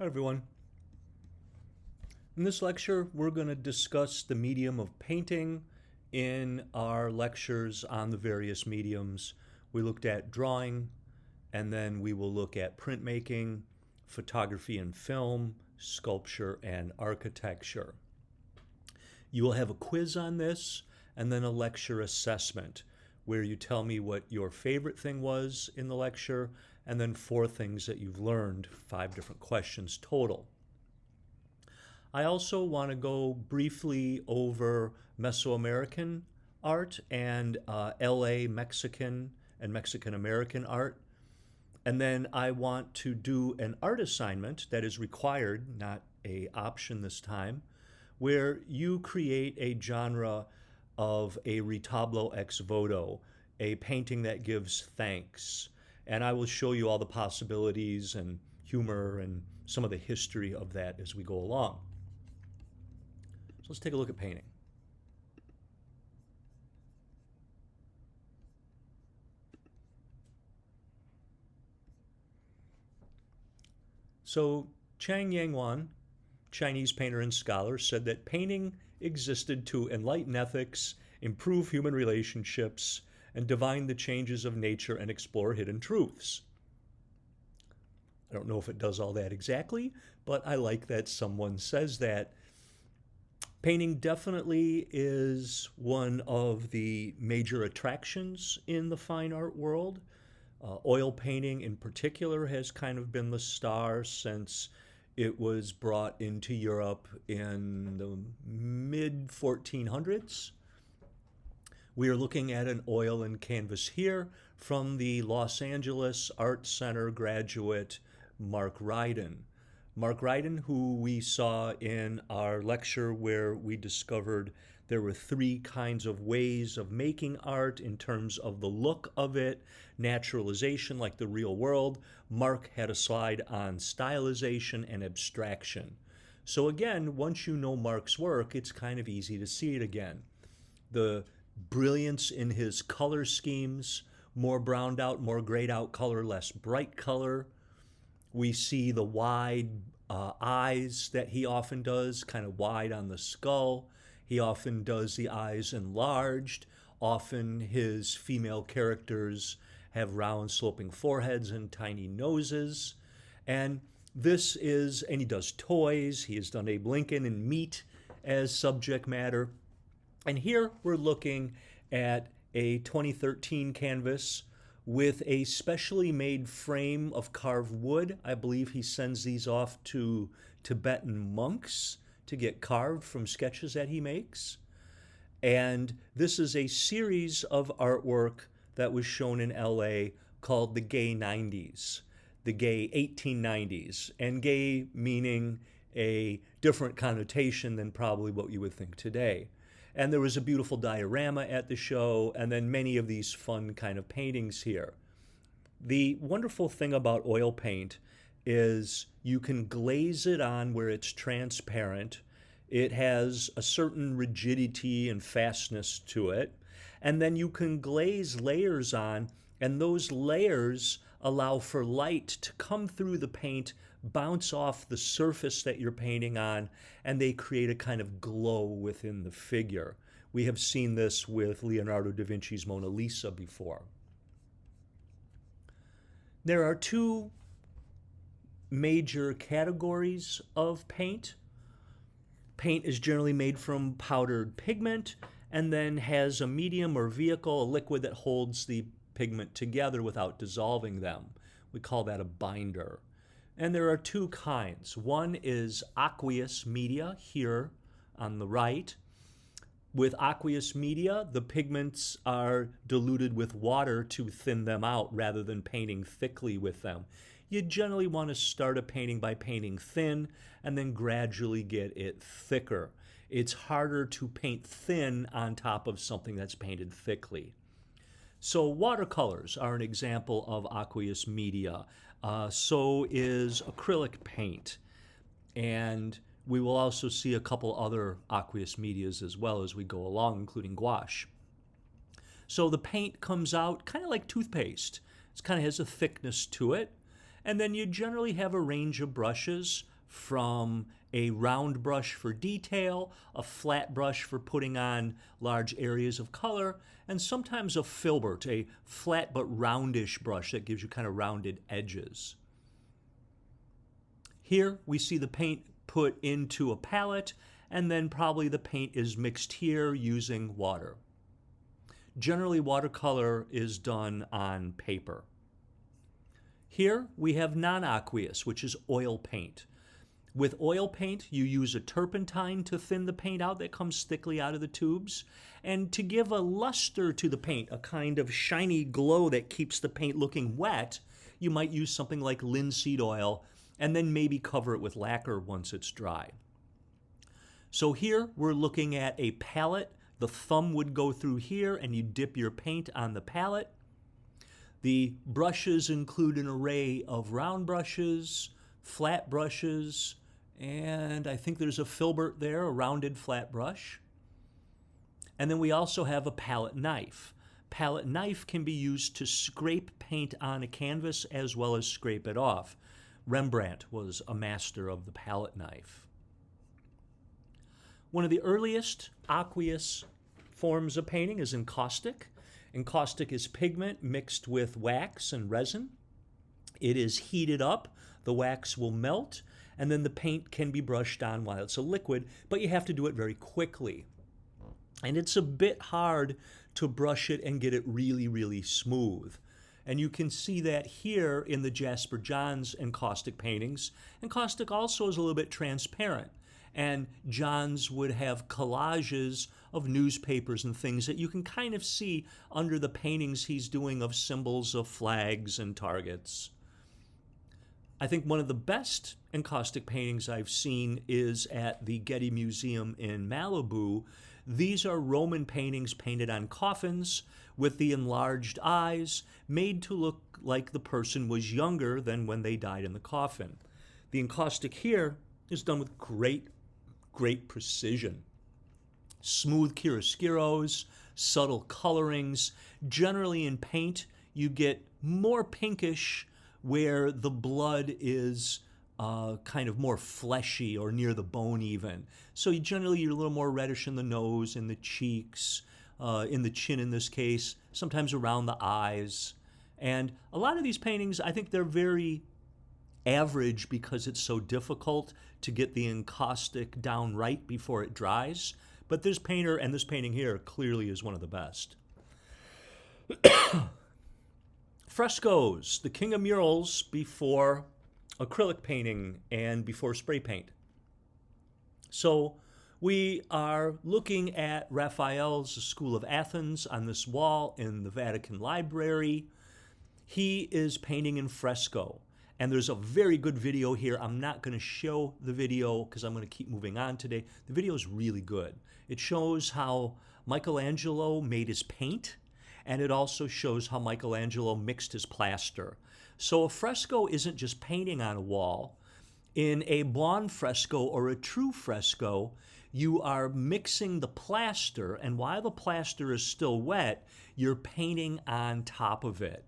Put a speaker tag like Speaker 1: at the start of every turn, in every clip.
Speaker 1: Hi everyone. In this lecture, we're going to discuss the medium of painting in our lectures on the various mediums. We looked at drawing, and then we will look at printmaking, photography and film, sculpture, and architecture. You will have a quiz on this, and then a lecture assessment, where you tell me what your favorite thing was in the lecture, and then 4 things that you've learned, 5 different questions total. I also want to go briefly over Mesoamerican art and LA Mexican and Mexican American art. And then I want to do an art assignment that is required, not an option this time, where you create a genre of a retablo ex voto, a painting that gives thanks. And I will show you all the possibilities and humor and some of the history of that as we go along. So let's take a look at painting. So Chang Yangwan, Chinese painter and scholar, said that painting existed to enlighten ethics, improve human relationships, and divine the changes of nature and explore hidden truths. I don't know if it does all that exactly, but I like that someone says that. Painting definitely is one of the major attractions in the fine art world. Oil painting in particular has kind of been the star since it was brought into Europe in the mid 1400s. We are looking at an oil and canvas here from the Los Angeles Art Center graduate Mark Ryden. Mark Ryden, who we saw in our lecture where we discovered there were 3 kinds of ways of making art in terms of the look of it, naturalization like the real world. Mark had a slide on stylization and abstraction. So again, once you know Mark's work, it's kind of easy to see it again. The brilliance in his color schemes, more browned out, more grayed out color, less bright color. We see the wide eyes that he often does, kind of wide on the skull. He often does the eyes enlarged. Often his female characters have round sloping foreheads and tiny noses. And he does toys. He has done Abe Lincoln and meat as subject matter. And here we're looking at a 2013 canvas with a specially made frame of carved wood. I believe he sends these off to Tibetan monks to get carved from sketches that he makes. And this is a series of artwork that was shown in LA called the Gay 90s, the Gay 1890s, and gay meaning a different connotation than probably what you would think today. And there was a beautiful diorama at the show, and then many of these fun kind of paintings here. The wonderful thing about oil paint is you can glaze it on where it's transparent. It has a certain rigidity and fastness to it. And then you can glaze layers on, and those layers allow for light to come through the paint, bounce off the surface that you're painting on, and they create a kind of glow within the figure. We have seen this with Leonardo da Vinci's Mona Lisa before. There are 2 major categories of paint. Paint is generally made from powdered pigment and then has a medium or vehicle, a liquid that holds the pigment together without dissolving them. We call that a binder. And there are 2 kinds. One is aqueous media here on the right. With aqueous media, the pigments are diluted with water to thin them out rather than painting thickly with them. You generally want to start a painting by painting thin and then gradually get it thicker. It's harder to paint thin on top of something that's painted thickly. So watercolors are an example of aqueous media. So is acrylic paint. And we will also see a couple other aqueous medias as well as we go along, including gouache. So the paint comes out kind of like toothpaste. It kind of has a thickness to it. And then you generally have a range of brushes, from a round brush for detail, a flat brush for putting on large areas of color, and sometimes a filbert, a flat but roundish brush that gives you kind of rounded edges. Here we see the paint put into a palette, and then probably the paint is mixed here using water. Generally, watercolor is done on paper. Here we have non-aqueous, which is oil paint. With oil paint, you use a turpentine to thin the paint out that comes thickly out of the tubes. And to give a luster to the paint, a kind of shiny glow that keeps the paint looking wet, you might use something like linseed oil and then maybe cover it with lacquer once it's dry. So here we're looking at a palette. The thumb would go through here and you dip your paint on the palette. The brushes include an array of round brushes, flat brushes, and I think there's a filbert there, a rounded flat brush. And then we also have a palette knife. Palette knife can be used to scrape paint on a canvas as well as scrape it off. Rembrandt was a master of the palette knife. One of the earliest aqueous forms of painting is encaustic. Encaustic is pigment mixed with wax and resin. It is heated up, the wax will melt, and then the paint can be brushed on while it's a liquid, but you have to do it very quickly. And it's a bit hard to brush it and get it really, really smooth. And you can see that here in the Jasper Johns encaustic paintings. Encaustic also is a little bit transparent. And Johns would have collages of newspapers and things that you can kind of see under the paintings he's doing of symbols of flags and targets. I think one of the best encaustic paintings I've seen is at the Getty Museum in Malibu. These are Roman paintings painted on coffins with the enlarged eyes, made to look like the person was younger than when they died in the coffin. The encaustic here is done with great precision. Smooth chiaroscuros, subtle colorings. Generally in paint, you get more pinkish where the blood is kind of more fleshy or near the bone even. So you're a little more reddish in the nose, in the cheeks, in the chin in this case, sometimes around the eyes. And a lot of these paintings, I think they're very average because it's so difficult to get the encaustic down right before it dries. But this painter and this painting here clearly is one of the best. Frescoes, the king of murals before acrylic painting and before spray paint. So we are looking at Raphael's School of Athens on this wall in the Vatican Library. He is painting in fresco. And there's a very good video here. I'm not going to show the video because I'm going to keep moving on today. The video is really good. It shows how Michelangelo made his paint, and it also shows how Michelangelo mixed his plaster. So a fresco isn't just painting on a wall. In a buon fresco or a true fresco, you are mixing the plaster, and while the plaster is still wet, you're painting on top of it.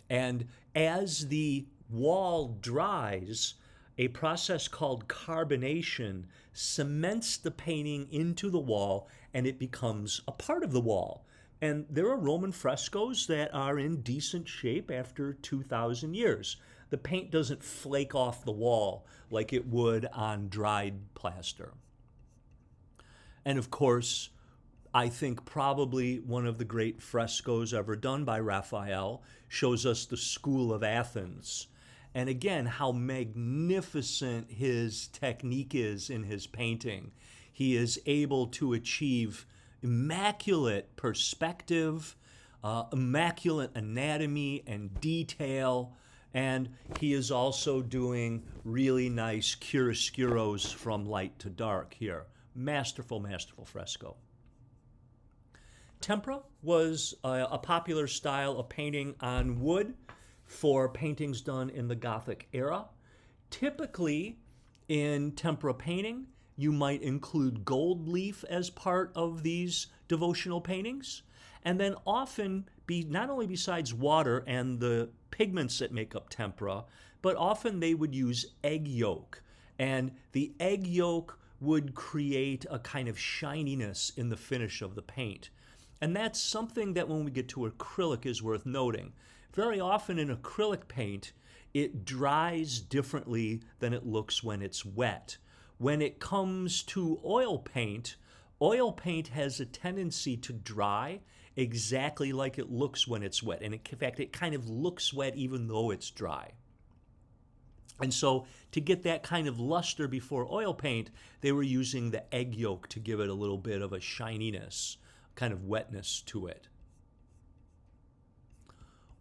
Speaker 1: And as the wall dries, a process called carbonation cements the painting into the wall, and it becomes a part of the wall. And there are Roman frescoes that are in decent shape after 2,000 years. The paint doesn't flake off the wall like it would on dried plaster. And of course, I think probably one of the great frescoes ever done by Raphael shows us the School of Athens. And again, how magnificent his technique is in his painting. He is able to achieve immaculate perspective, immaculate anatomy and detail, and he is also doing really nice chiaroscuros from light to dark here. Masterful, masterful fresco. Tempera was a popular style of painting on wood for paintings done in the Gothic era. Typically, in tempera painting, you might include gold leaf as part of these devotional paintings, and then often, not only besides water and the pigments that make up tempera, but often they would use egg yolk. And the egg yolk would create a kind of shininess in the finish of the paint. And that's something that when we get to acrylic is worth noting. Very often in acrylic paint, it dries differently than it looks when it's wet. When it comes to oil paint has a tendency to dry exactly like it looks when it's wet. And in fact, it kind of looks wet even though it's dry. And so to get that kind of luster before oil paint, they were using the egg yolk to give it a little bit of a shininess, kind of wetness to it.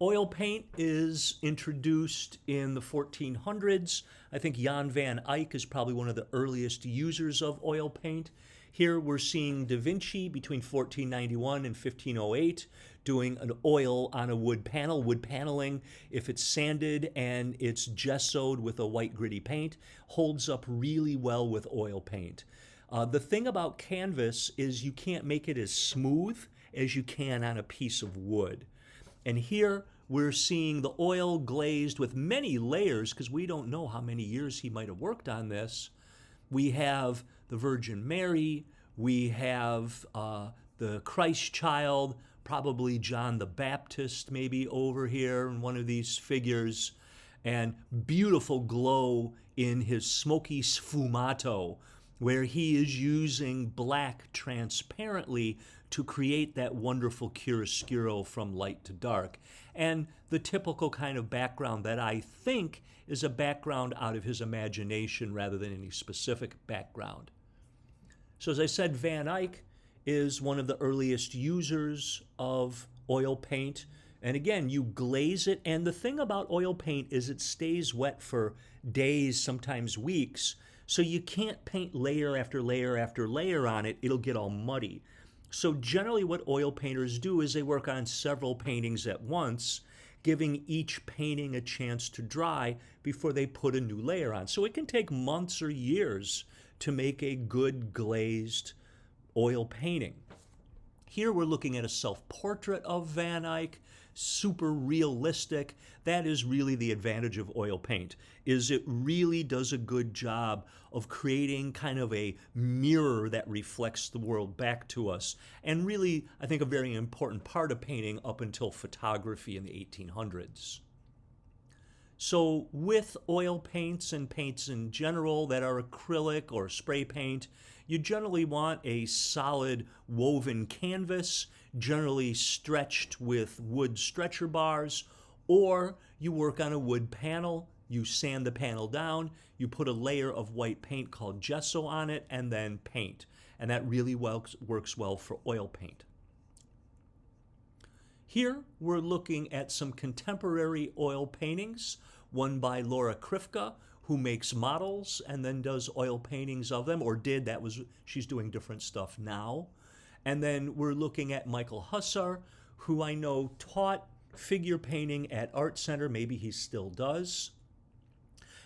Speaker 1: Oil paint is introduced in the 1400s. I think Jan van Eyck is probably one of the earliest users of oil paint. Here we're seeing Da Vinci between 1491 and 1508 doing an oil on a wood panel. Wood paneling, if it's sanded and it's gessoed with a white gritty paint, holds up really well with oil paint. The thing about canvas is you can't make it as smooth as you can on a piece of wood. And here we're seeing the oil glazed with many layers because we don't know how many years he might have worked on this. We have the Virgin Mary, we have the Christ child, probably John the Baptist maybe over here in one of these figures, and beautiful glow in his smoky sfumato, where he is using black transparently to create that wonderful chiaroscuro from light to dark. And the typical kind of background that I think is a background out of his imagination rather than any specific background. So as I said, Van Eyck is one of the earliest users of oil paint. And again, you glaze it. And the thing about oil paint is it stays wet for days, sometimes weeks. So you can't paint layer after layer after layer on it. It'll get all muddy. So generally what oil painters do is they work on several paintings at once, giving each painting a chance to dry before they put a new layer on. So it can take months or years to make a good glazed oil painting. Here we're looking at a self-portrait of Van Eyck, super realistic. That is really the advantage of oil paint, is it really does a good job of creating kind of a mirror that reflects the world back to us. And really, I think a very important part of painting up until photography in the 1800s. So with oil paints and paints in general that are acrylic or spray paint, you generally want a solid woven canvas, generally stretched with wood stretcher bars, or you work on a wood panel, you sand the panel down, you put a layer of white paint called gesso on it, and then paint. And that really works well for oil paint. Here we're looking at some contemporary oil paintings, one by Laura Krifka, who makes models and then does oil paintings of them, or did. She's doing different stuff now. And then we're looking at Michael Hussar, who I know taught figure painting at Art Center. Maybe he still does.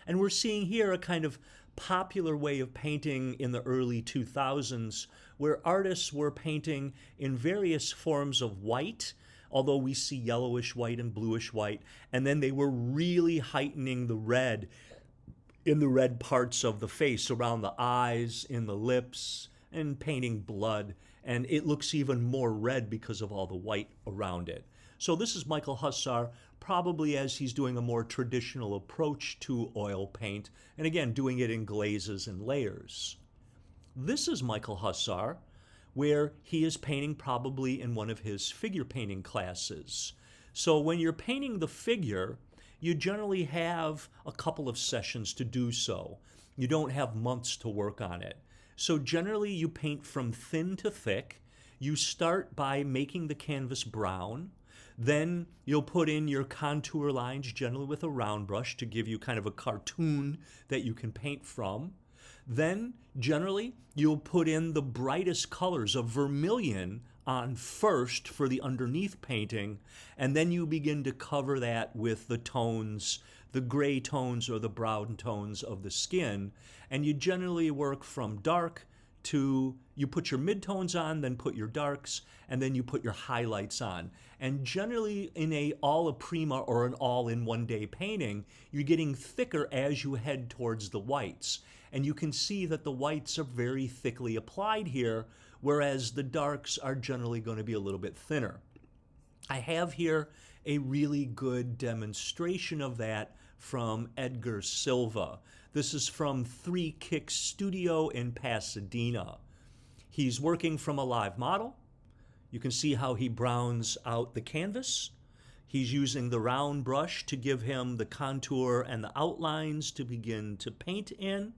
Speaker 1: And we're seeing here a kind of popular way of painting in the early 2000s, where artists were painting in various forms of white, although we see yellowish white and bluish white, and then they were really heightening the red in the red parts of the face, around the eyes, in the lips, and painting blood. And it looks even more red because of all the white around it. So this is Michael Hussar, probably as he's doing a more traditional approach to oil paint, and again, doing it in glazes and layers. This is Michael Hussar, where he is painting probably in one of his figure painting classes. So when you're painting the figure, you generally have a couple of sessions to do so. You don't have months to work on it. So generally you paint from thin to thick. You start by making the canvas brown. Then you'll put in your contour lines, generally with a round brush, to give you kind of a cartoon that you can paint from. Then, generally, you'll put in the brightest colors of vermilion on first for the underneath painting, and then you begin to cover that with the tones, the gray tones or the brown tones of the skin, and you generally work from dark you put your midtones on, then put your darks, and then you put your highlights on. And generally in a alla prima or an all-in-one-day painting, you're getting thicker as you head towards the whites. And you can see that the whites are very thickly applied here, whereas the darks are generally going to be a little bit thinner. I have here a really good demonstration of that from Edgar Silva. This is from 3 Kicks Studio in Pasadena. He's working from a live model. You can see how he browns out the canvas. He's using the round brush to give him the contour and the outlines to begin to paint in.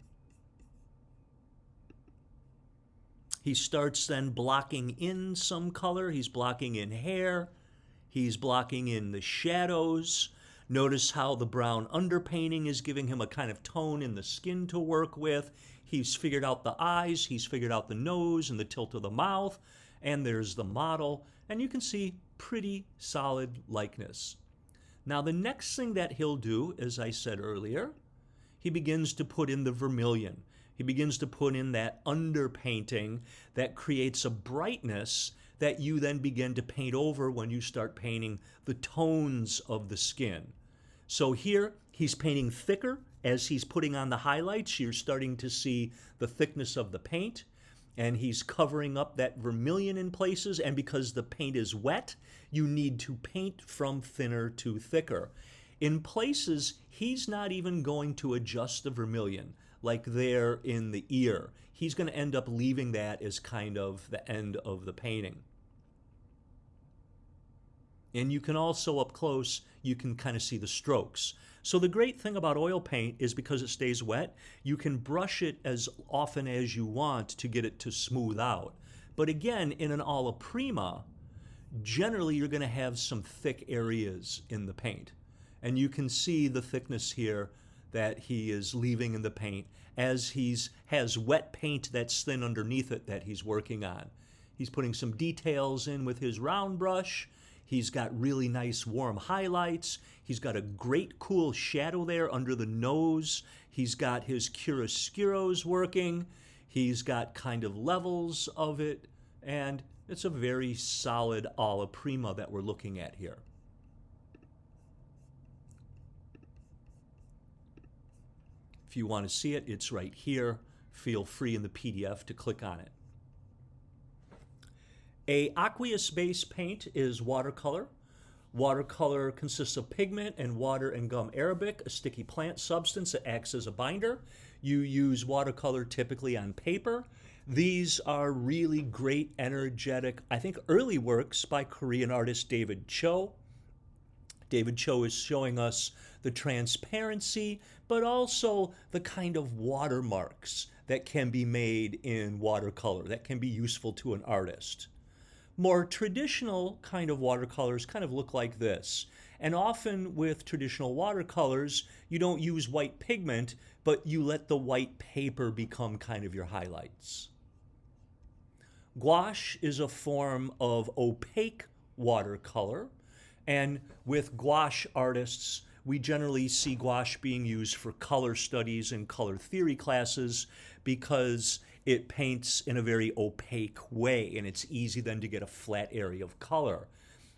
Speaker 1: He starts then blocking in some color. He's blocking in hair. He's blocking in the shadows. Notice how the brown underpainting is giving him a kind of tone in the skin to work with. He's figured out the eyes, he's figured out the nose and the tilt of the mouth, and there's the model, and you can see pretty solid likeness. Now the next thing that he'll do, as I said earlier, he begins to put in the vermilion. He begins to put in that underpainting that creates a brightness that you then begin to paint over when you start painting the tones of the skin. So here he's painting thicker as he's putting on the highlights. You're starting to see the thickness of the paint, and he's covering up that vermilion in places, and because the paint is wet, you need to paint from thinner to thicker. In places, he's not even going to adjust the vermilion, like there in the ear. He's going to end up leaving that as kind of the end of the painting. And you can also, up close, you can kind of see the strokes. So the great thing about oil paint is because it stays wet, you can brush it as often as you want to get it to smooth out. But again, in an alla prima, generally you're going to have some thick areas in the paint. And you can see the thickness here that he is leaving in the paint as he has wet paint that's thin underneath it that he's working on. He's putting some details in with his round brush. He's got really nice warm highlights. He's got a great cool shadow there under the nose. He's got his chiaroscuros working. He's got kind of levels of it. And it's a very solid alla prima that we're looking at here. If you want to see it, it's right here. Feel free in the PDF to click on it. A aqueous-based paint is watercolor. Watercolor consists of pigment and water and gum arabic, a sticky plant substance that acts as a binder. You use watercolor typically on paper. These are really great, energetic, I think early works by Korean artist David Cho. David Cho is showing us the transparency, but also the kind of watermarks that can be made in watercolor that can be useful to an artist. More traditional kind of watercolors kind of look like this. And often with traditional watercolors, you don't use white pigment, but you let the white paper become kind of your highlights. Gouache is a form of opaque watercolor. And with gouache artists, we generally see gouache being used for color studies and color theory classes because it paints in a very opaque way, and it's easy then to get a flat area of color.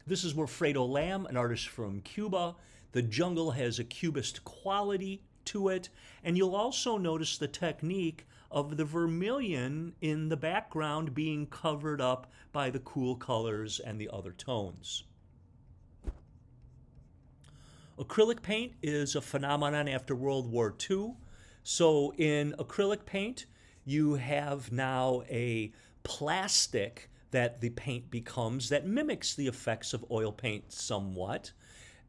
Speaker 1: This is where Fredo Lam, an artist from Cuba, the jungle has a cubist quality to it, and you'll also notice the technique of the vermilion in the background being covered up by the cool colors and the other tones. Acrylic paint is a phenomenon after World War II. So in acrylic paint, you have now a plastic that the paint becomes that mimics the effects of oil paint somewhat,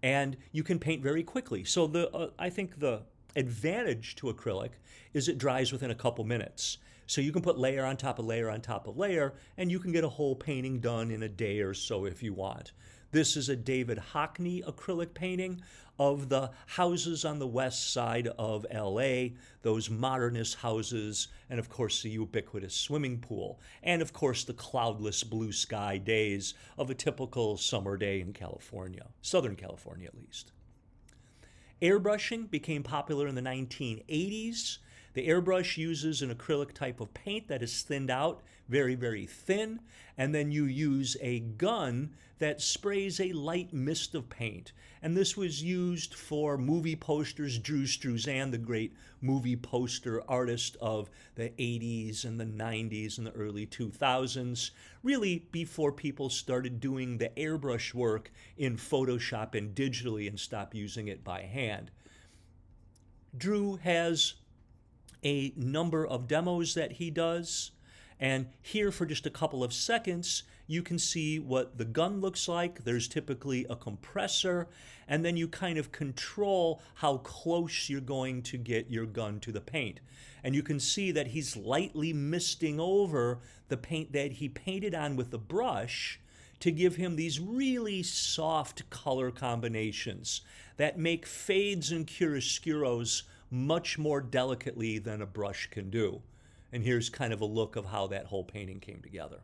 Speaker 1: and you can paint very quickly. So I think the advantage to acrylic is it dries within a couple minutes. So you can put layer on top of layer on top of layer, and you can get a whole painting done in a day or so if you want. This is a David Hockney acrylic painting of the houses on the west side of LA, those modernist houses, and of course the ubiquitous swimming pool, and of course the cloudless blue sky days of a typical summer day in California, Southern California at least. Airbrushing became popular in the 1980s. The airbrush uses an acrylic type of paint that is thinned out very, very thin, and then you use a gun that sprays a light mist of paint. And this was used for movie posters. Drew Struzan, the great movie poster artist of the 80s and the 90s and the early 2000s, really before people started doing the airbrush work in Photoshop and digitally and stopped using it by hand. Drew has a number of demos that he does, and here for just a couple of seconds you can see what the gun looks like. There's typically a compressor, and then you kind of control how close you're going to get your gun to the paint. And you can see that he's lightly misting over the paint that he painted on with the brush to give him these really soft color combinations that make fades and chiaroscuros much more delicately than a brush can do. And here's kind of a look of how that whole painting came together.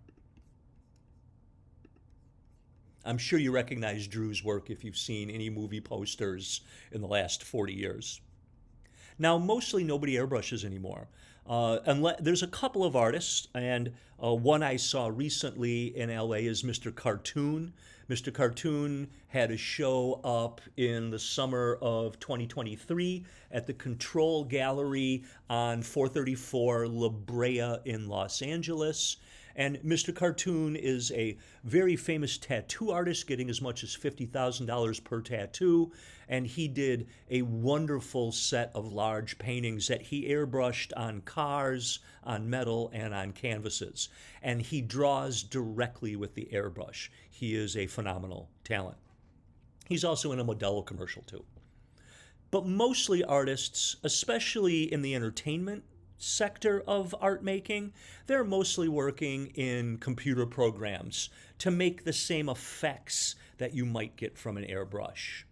Speaker 1: I'm sure you recognize Drew's work if you've seen any movie posters in the last 40 years. Now, mostly nobody airbrushes anymore. There's a couple of artists, and one I saw recently in LA is Mr. Cartoon. Mr. Cartoon had a show up in the summer of 2023 at the Control Gallery on 434 La Brea in Los Angeles. And Mr. Cartoon is a very famous tattoo artist, getting as much as $50,000 per tattoo. And he did a wonderful set of large paintings that he airbrushed on cars, on metal, and on canvases. And he draws directly with the airbrush. He is a phenomenal talent. He's also in a Modelo commercial too. But mostly artists, especially in the entertainment sector of art making, they're mostly working in computer programs to make the same effects that you might get from an airbrush.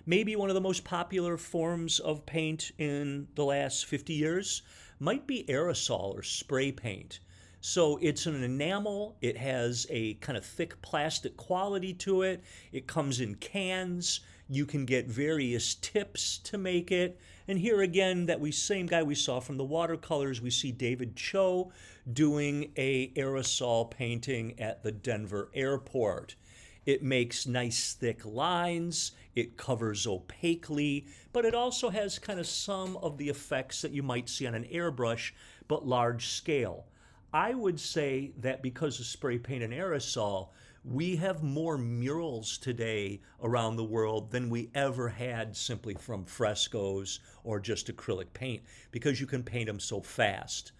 Speaker 1: Maybe one of the most popular forms of paint in the last 50 years might be aerosol or spray paint. So it's an enamel, it has a kind of thick plastic quality to it, it comes in cans, you can get various tips to make it. And here again, that same guy we saw from the watercolors, we see David Cho doing a aerosol painting at the Denver airport. It makes nice thick lines, it covers opaquely, but it also has kind of some of the effects that you might see on an airbrush, but large scale. I would say that because of spray paint and aerosol, we have more murals today around the world than we ever had simply from frescoes or just acrylic paint, because you can paint them so fast.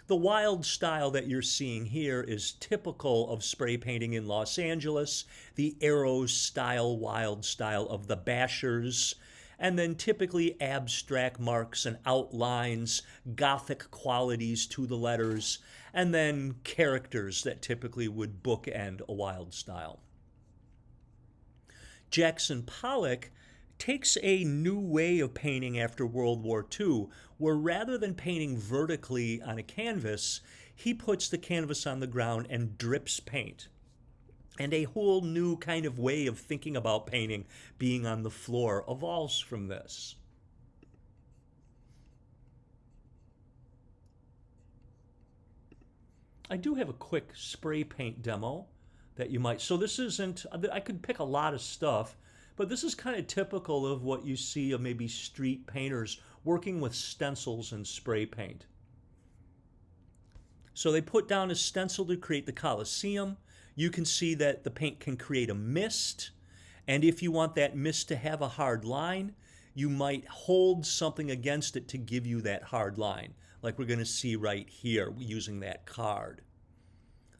Speaker 1: The wild style that you're seeing here is typical of spray painting in Los Angeles, the Aero style, wild style of the Bashers, and then typically abstract marks and outlines, Gothic qualities to the letters, and then characters that typically would bookend a wild style. Jackson Pollock takes a new way of painting after World War II, where rather than painting vertically on a canvas, he puts the canvas on the ground and drips paint. And a whole new kind of way of thinking about painting being on the floor evolves from this. I do have a quick spray paint demo that you might, so this isn't, I could pick a lot of stuff, but this is kind of typical of what you see of maybe street painters working with stencils and spray paint. So they put down a stencil to create the Colosseum. You can see that the paint can create a mist, and if you want that mist to have a hard line, you might hold something against it to give you that hard line, like we're going to see right here using that card.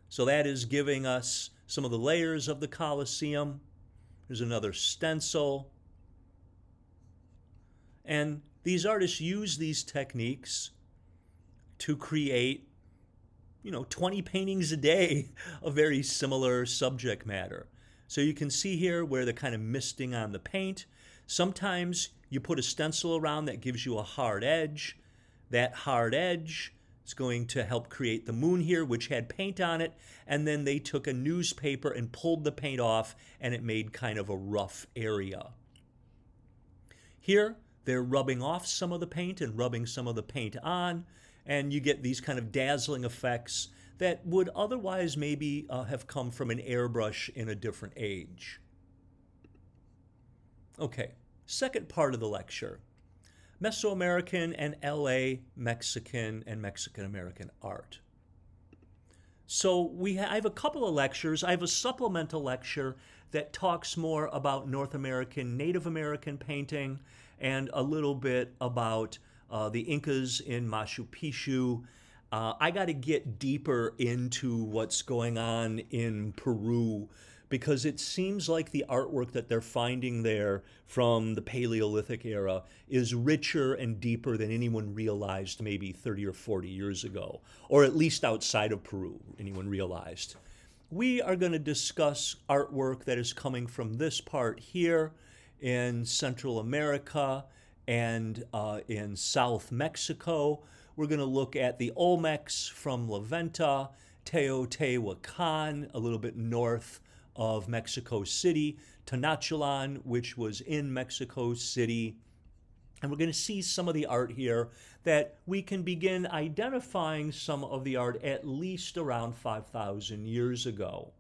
Speaker 1: So that is giving us some of the layers of the Colosseum. There's another stencil. And these artists use these techniques to create 20 paintings a day of very similar subject matter. So you can see here where they're kind of misting on the paint. Sometimes you put a stencil around that gives you a hard edge. That hard edge is going to help create the moon here, which had paint on it. And then they took a newspaper and pulled the paint off, and it made kind of a rough area. Here, they're rubbing off some of the paint and rubbing some of the paint on, and you get these kind of dazzling effects that would otherwise maybe have come from an airbrush in a different age. Okay, second part of the lecture, Mesoamerican and LA Mexican and Mexican-American art. So I have a couple of lectures. I have a supplemental lecture that talks more about North American, Native American painting and a little bit about the Incas in Machu Picchu. I got to get deeper into what's going on in Peru because it seems like the artwork that they're finding there from the Paleolithic era is richer and deeper than anyone realized maybe 30 or 40 years ago, or at least outside of Peru, anyone realized. We are going to discuss artwork that is coming from this part here in Central America and in South Mexico. We're going to look at the Olmecs from La Venta, Teotihuacan, a little bit north of Mexico City, Tenochtitlan, which was in Mexico City. And we're going to see some of the art here that we can begin identifying some of the art at least around 5,000 years ago.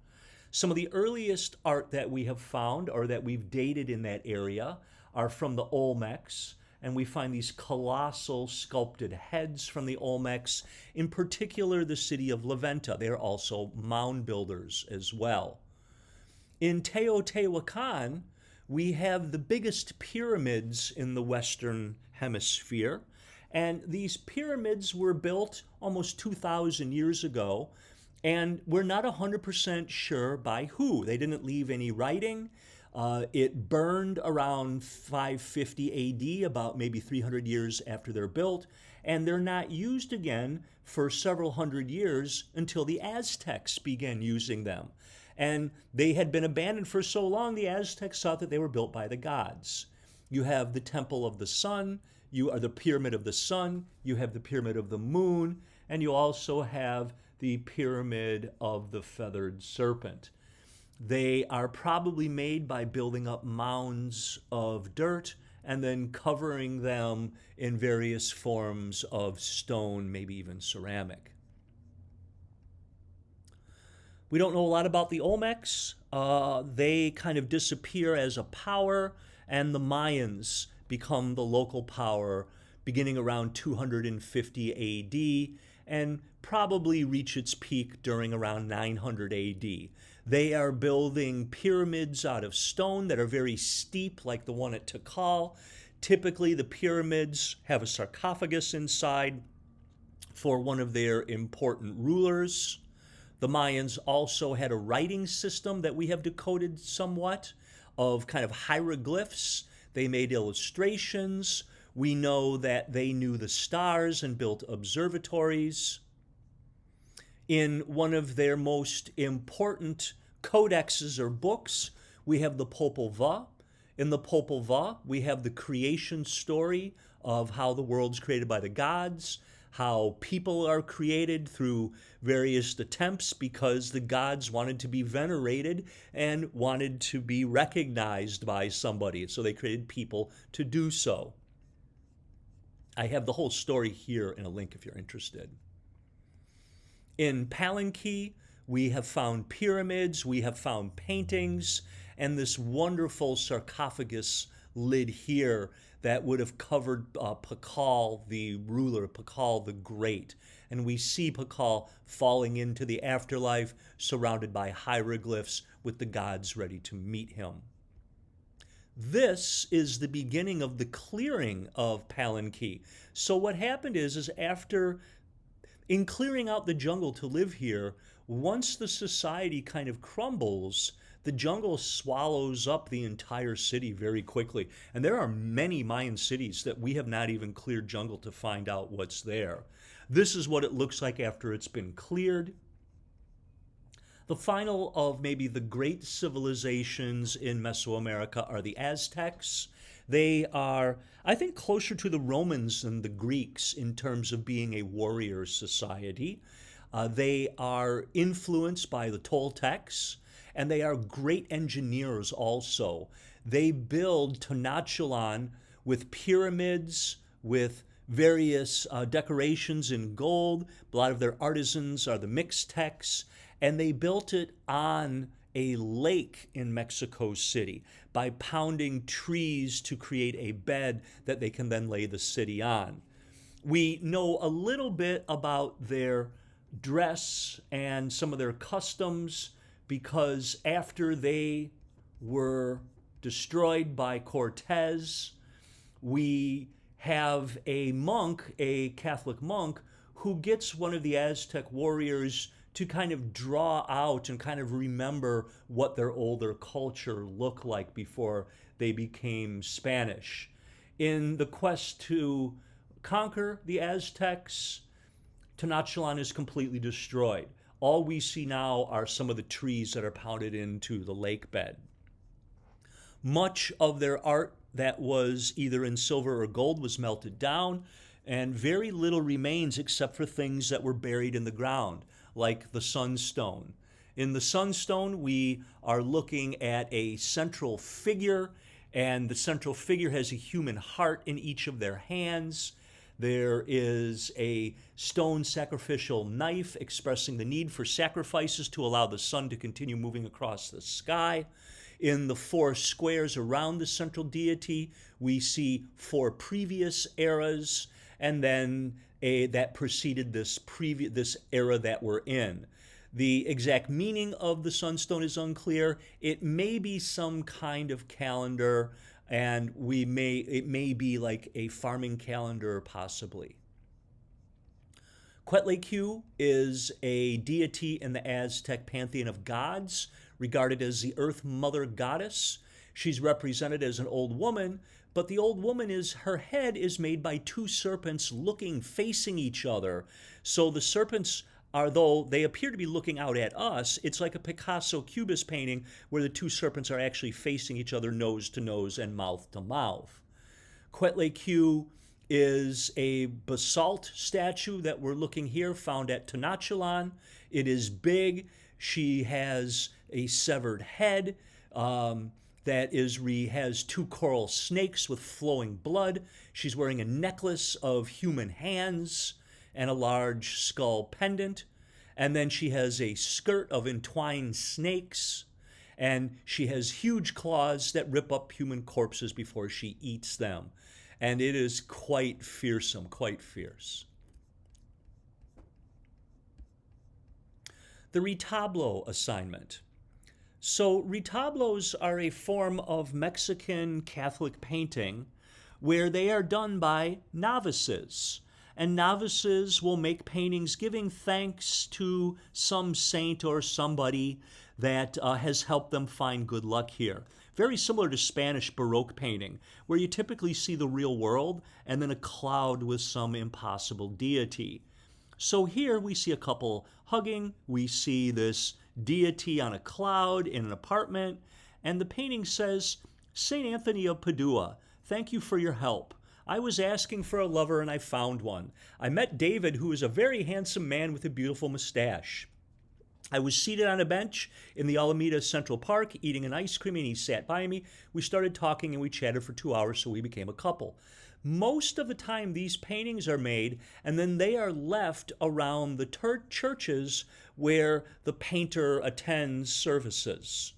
Speaker 1: Some of the earliest art that we have found or that we've dated in that area are from the Olmecs, and we find these colossal sculpted heads from the Olmecs, in particular the city of La Venta. They are also mound builders as well. In Teotihuacan, we have the biggest pyramids in the Western Hemisphere, and these pyramids were built almost 2,000 years ago, and we're not 100% sure by who. They didn't leave any writing. It burned around 550 AD, about maybe 300 years after they're built, and they're not used again for several hundred years until the Aztecs began using them. And they had been abandoned for so long, the Aztecs thought that they were built by the gods. You have the Temple of the Sun, you are the Pyramid of the Sun, you have the Pyramid of the Moon, and you also have the Pyramid of the Feathered Serpent. They are probably made by building up mounds of dirt and then covering them in various forms of stone, maybe even ceramic. We don't know a lot about the Olmecs. They kind of disappear as a power, and the Mayans become the local power beginning around 250 AD and probably reach its peak during around 900 AD. They are building pyramids out of stone that are very steep, like the one at Tikal. Typically, the pyramids have a sarcophagus inside for one of their important rulers. The Mayans also had a writing system that we have decoded somewhat of kind of hieroglyphs. They made illustrations. We know that they knew the stars and built observatories. In one of their most important codexes or books, we have the Popol Vuh. In the Popol Vuh, we have the creation story of how the world's created by the gods, how people are created through various attempts because the gods wanted to be venerated and wanted to be recognized by somebody. So they created people to do so. I have the whole story here in a link if you're interested. In Palenque, we have found pyramids, we have found paintings, and this wonderful sarcophagus lid here that would have covered Pakal, the ruler, Pakal the Great. And we see Pakal falling into the afterlife, surrounded by hieroglyphs with the gods ready to meet him. This is the beginning of the clearing of Palenque. So what happened is after, in clearing out the jungle to live here, once the society kind of crumbles, the jungle swallows up the entire city very quickly. And there are many Mayan cities that we have not even cleared jungle to find out what's there. This is what it looks like after it's been cleared. The final of maybe the great civilizations in Mesoamerica are the Aztecs. They are, I think, closer to the Romans than the Greeks in terms of being a warrior society. They are influenced by the Toltecs, and they are great engineers also. They build Tenochtitlan with pyramids, with various decorations in gold. A lot of their artisans are the Mixtecs, and they built it on a lake in Mexico City by pounding trees to create a bed that they can then lay the city on. We know a little bit about their dress and some of their customs because after they were destroyed by Cortez, we have a monk, a Catholic monk, who gets one of the Aztec warriors to kind of draw out and kind of remember what their older culture looked like before they became Spanish. In the quest to conquer the Aztecs, Tenochtitlan is completely destroyed. All we see now are some of the trees that are pounded into the lake bed. Much of their art that was either in silver or gold was melted down, and very little remains except for things that were buried in the ground, like the sunstone. In the sunstone, we are looking at a central figure, and the central figure has a human heart in each of their hands. There is a stone sacrificial knife expressing the need for sacrifices to allow the sun to continue moving across the sky. In the four squares around the central deity, we see four previous eras, and then that preceded this era that we're in. The exact meaning of the sunstone is unclear. It may be some kind of calendar, and it may be like a farming calendar, possibly. Quetzalcoatl is a deity in the Aztec pantheon of gods, regarded as the Earth Mother Goddess. She's represented as an old woman, but the old woman her head is made by two serpents facing each other. So the serpents though they appear to be looking out at us, it's like a Picasso Cubist painting where the two serpents are actually facing each other nose to nose and mouth to mouth. Quetzalcoatl is a basalt statue that we're looking here, found at Tenochtitlan. It is big. She has a severed head that has two coral snakes with flowing blood. She's wearing a necklace of human hands and a large skull pendant. And then she has a skirt of entwined snakes. And she has huge claws that rip up human corpses before she eats them. And it is quite fearsome, quite fierce. The retablo assignment. So retablos are a form of Mexican Catholic painting where they are done by novices. And novices will make paintings giving thanks to some saint or somebody that has helped them find good luck here. Very similar to Spanish Baroque painting, where you typically see the real world and then a cloud with some impossible deity. So here we see a couple hugging, we see this deity on a cloud in an apartment, and the painting says, "Saint Anthony of Padua, thank you for your help. I was asking for a lover and I found one. I met David, who is a very handsome man with a beautiful mustache. I was seated on a bench in the Alameda Central Park eating an ice cream, and he sat by me. We started talking and we chatted for 2 hours, so we became a couple." Most of the time these paintings are made and then they are left around the churches where the painter attends services.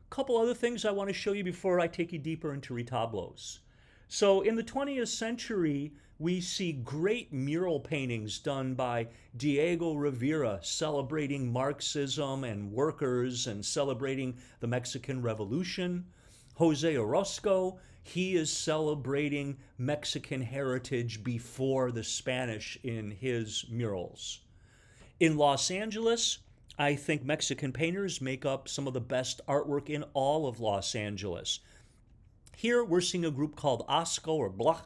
Speaker 1: A couple other things I want to show you before I take you deeper into retablos. So in the 20th century, we see great mural paintings done by Diego Rivera celebrating Marxism and workers and celebrating the Mexican Revolution. Jose Orozco, he is celebrating Mexican heritage before the Spanish in his murals. In Los Angeles, I think Mexican painters make up some of the best artwork in all of Los Angeles. Here we're seeing a group called Asco or Blach.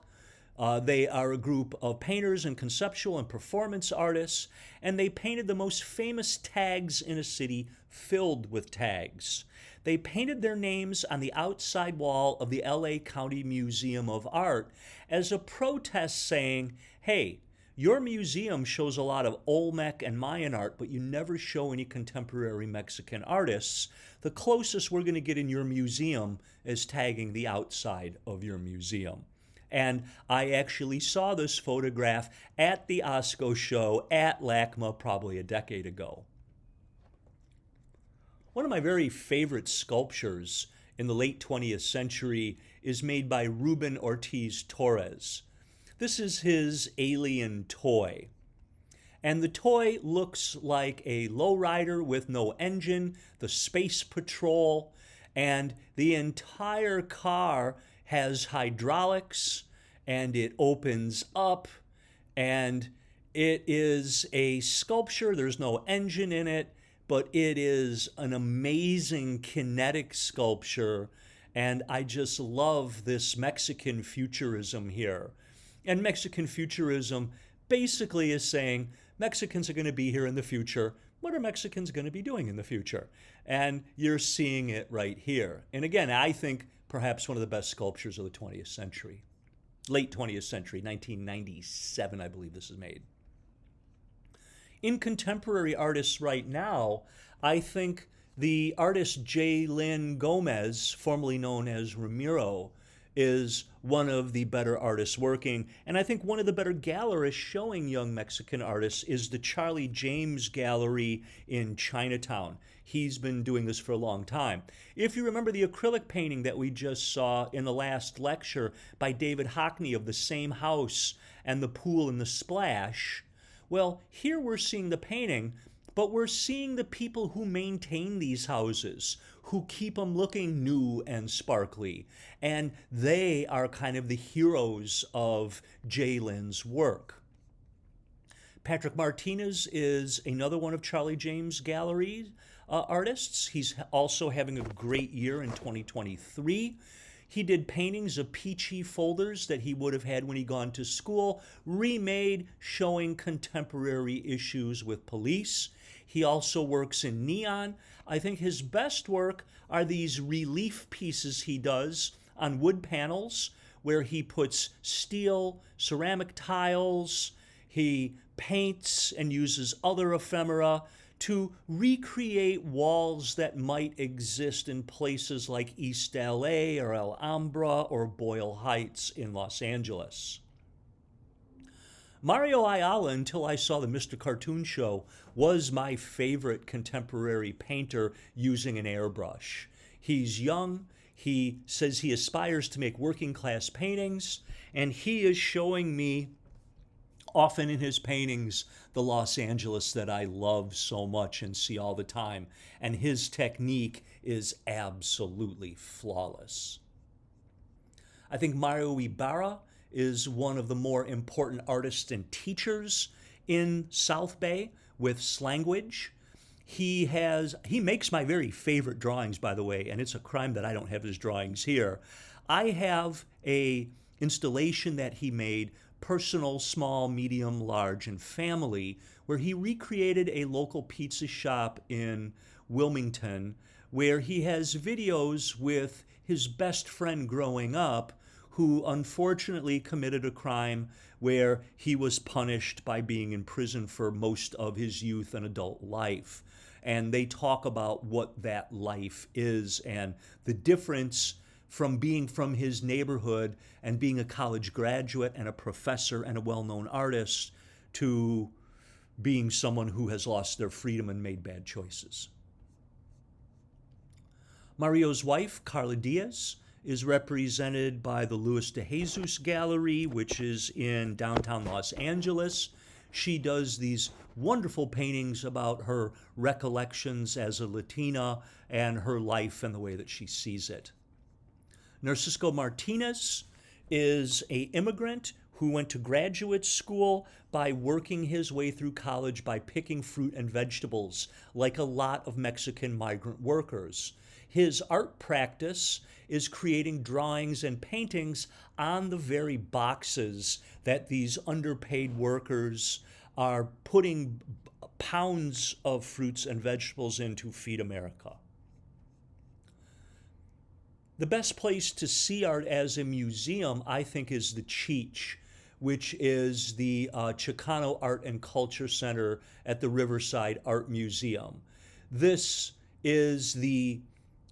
Speaker 1: They are a group of painters and conceptual and performance artists, and they painted the most famous tags in a city filled with tags. They painted their names on the outside wall of the LA County Museum of Art as a protest saying, hey, Your museum shows a lot of Olmec and Mayan art, but you never show any contemporary Mexican artists. The closest we're going to get in your museum is tagging the outside of your museum. And I actually saw this photograph at the OSCO show at LACMA probably a decade ago. One of my very favorite sculptures in the late 20th century is made by Ruben Ortiz Torres. This is his alien toy. And the toy looks like a lowrider with no engine, the Space Patrol, and the entire car has hydraulics, and it opens up, and it is a sculpture. There's no engine in it, but it is an amazing kinetic sculpture, and I just love this Mexican futurism here. And Mexican futurism basically is saying Mexicans are going to be here in the future. What are Mexicans going to be doing in the future? And you're seeing it right here. And again, I think perhaps one of the best sculptures of the 20th century. Late 20th century, 1997, I believe this is made. In contemporary artists right now, I think the artist J. Lynn Gomez, formerly known as Ramiro, is one of the better artists working. And I think one of the better gallerists showing young Mexican artists is the Charlie James Gallery in Chinatown. He's been doing this for a long time. If you remember the acrylic painting that we just saw in the last lecture by David Hockney of the same house and the pool and the splash, well, here we're seeing the painting, but we're seeing the people who maintain these houses, who keep them looking new and sparkly. And they are kind of the heroes of J. Lynn's work. Patrick Martinez is another one of Charlie James Gallery artists. He's also having a great year in 2023. He did paintings of peachy folders that he would have had when he'd gone to school, remade, showing contemporary issues with police. He also works in neon. I think his best work are these relief pieces he does on wood panels, where he puts steel, ceramic tiles, he paints and uses other ephemera to recreate walls that might exist in places like East LA or Alhambra or Boyle Heights in Los Angeles. Mario Ayala, until I saw the Mr. Cartoon Show, was my favorite contemporary painter using an airbrush. He's young, he says he aspires to make working class paintings, and he is showing me often in his paintings the Los Angeles that I love so much and see all the time. And his technique is absolutely flawless. I think Mario Ibarra is one of the more important artists and teachers in South Bay with slanguage. He makes my very favorite drawings, by the way, and it's a crime that I don't have his drawings here. I have a installation that he made, personal, small, medium, large, and family, where he recreated a local pizza shop in Wilmington, where he has videos with his best friend growing up, who unfortunately committed a crime where he was punished by being in prison for most of his youth and adult life. And they talk about what that life is and the difference from being from his neighborhood and being a college graduate and a professor and a well-known artist to being someone who has lost their freedom and made bad choices. Mario's wife, Carla Diaz, is represented by the Luis de Jesus Gallery, which is in downtown Los Angeles. She does these wonderful paintings about her recollections as a Latina and her life and the way that she sees it. Narcisco Martinez is an immigrant who went to graduate school by working his way through college by picking fruit and vegetables, like a lot of Mexican migrant workers. His art practice is creating drawings and paintings on the very boxes that these underpaid workers are putting pounds of fruits and vegetables in to feed America. The best place to see art as a museum, I think, is the Cheech, which is the Chicano Art and Culture Center at the Riverside Art Museum. This is the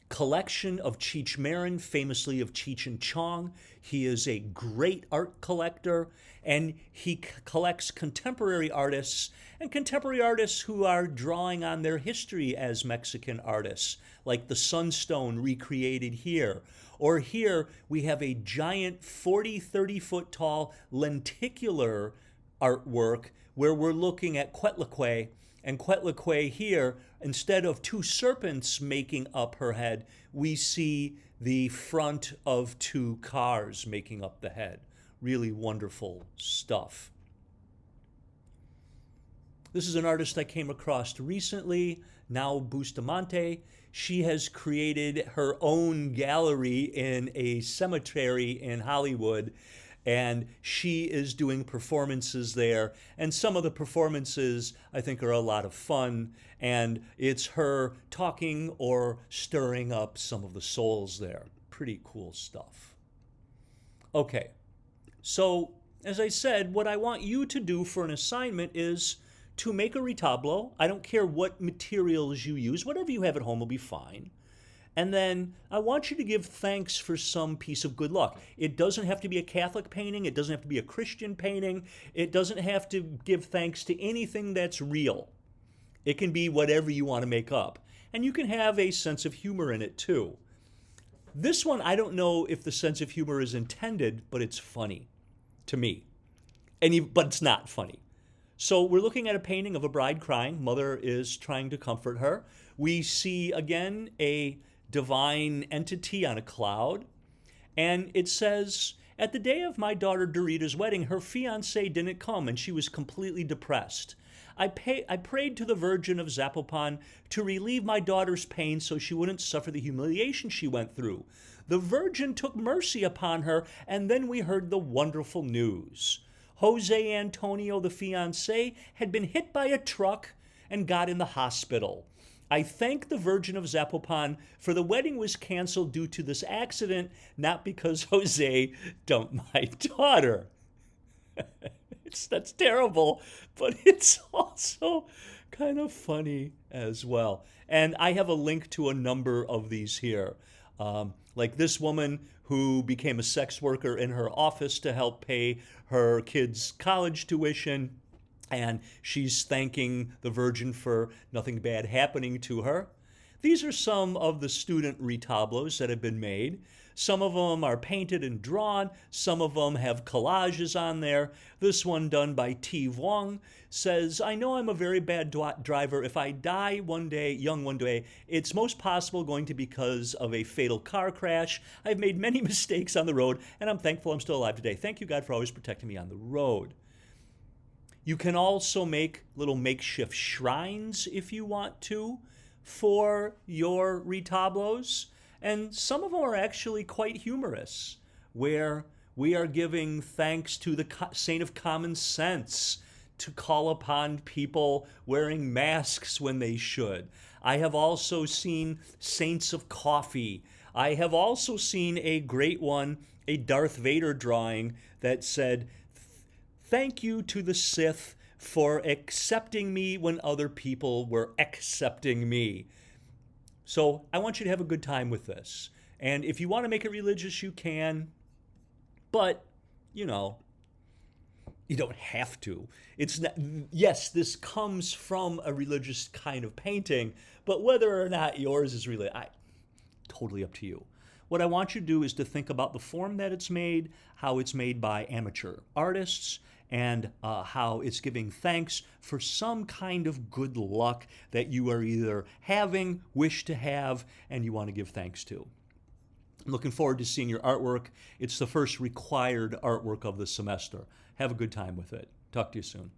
Speaker 1: collection of Cheech Marin, famously of Cheech and Chong. He is a great art collector, and he collects contemporary artists and contemporary artists who are drawing on their history as Mexican artists, like the Sunstone recreated here. Or here we have a giant 30 foot tall lenticular artwork where we're looking at Quetzalcoatl. And Quetzalcoatl here, instead of two serpents making up her head, we see the front of two cars making up the head. Really wonderful stuff. This is an artist I came across recently, Now Bustamante. She has created her own gallery in a cemetery in Hollywood, and she is doing performances there. And some of the performances, I think, are a lot of fun, and it's her talking or stirring up some of the souls there. Pretty cool stuff. Okay, so as I said, what I want you to do for an assignment is to make a retablo. I don't care what materials you use. Whatever you have at home will be fine. And then I want you to give thanks for some piece of good luck. It doesn't have to be a Catholic painting. It doesn't have to be a Christian painting. It doesn't have to give thanks to anything that's real. It can be whatever you want to make up. And you can have a sense of humor in it too. This one, I don't know if the sense of humor is intended, but it's funny to me. But it's not funny. So we're looking at a painting of a bride crying. Mother is trying to comfort her. We see, again, a divine entity on a cloud. And it says, at the day of my daughter Dorita's wedding, her fiancé didn't come and she was completely depressed. I prayed to the Virgin of Zapopan to relieve my daughter's pain so she wouldn't suffer the humiliation she went through. The Virgin took mercy upon her, and then we heard the wonderful news. Jose Antonio, the fiancé, had been hit by a truck and got in the hospital. I thank the Virgin of Zapopan, for the wedding was canceled due to this accident, not because Jose dumped my daughter. That's terrible, but it's also kind of funny as well. And I have a link to a number of these here. Like this woman who became a sex worker in her office to help pay her kids' college tuition. And she's thanking the Virgin for nothing bad happening to her. These are some of the student retablos that have been made. Some of them are painted and drawn. Some of them have collages on there. This one done by T. Wong says, I know I'm a very bad driver. If I die young one day, it's most possible going to be because of a fatal car crash. I've made many mistakes on the road, and I'm thankful I'm still alive today. Thank you, God, for always protecting me on the road. You can also make little makeshift shrines if you want to for your retablos. And some of them are actually quite humorous, where we are giving thanks to the Saint of Common Sense to call upon people wearing masks when they should. I have also seen Saints of Coffee. I have also seen a great one, a Darth Vader drawing that said, thank you to the Sith for accepting me when other people were accepting me. So I want you to have a good time with this. And if you want to make it religious, you can. But, you don't have to. It's not, yes, this comes from a religious kind of painting, but whether or not yours is really, totally up to you. What I want you to do is to think about the form that it's made, how it's made by amateur artists, and how it's giving thanks for some kind of good luck that you are either having, wish to have, and you want to give thanks to. I'm looking forward to seeing your artwork. It's the first required artwork of the semester. Have a good time with it. Talk to you soon.